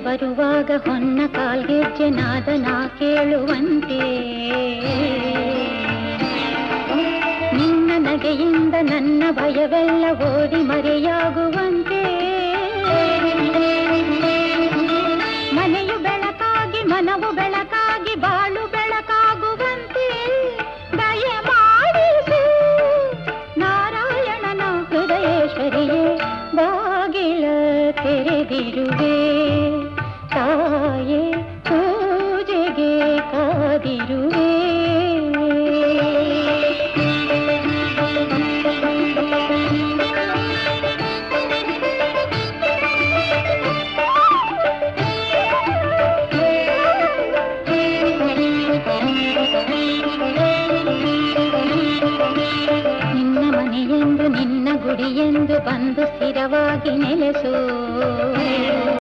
ಬರುವಾಗ ಹೊನ್ನ ಕಾಲ್ಗೆಜ್ಜೆ ನಾದನ ಕೇಳುವಂತೆ ನಿನ್ನ ನಗೆಯಿಂದ ನನ್ನ ಭಯವೆಲ್ಲ ಓಡಿ ಮರೆಯಾಗುವಂತೆ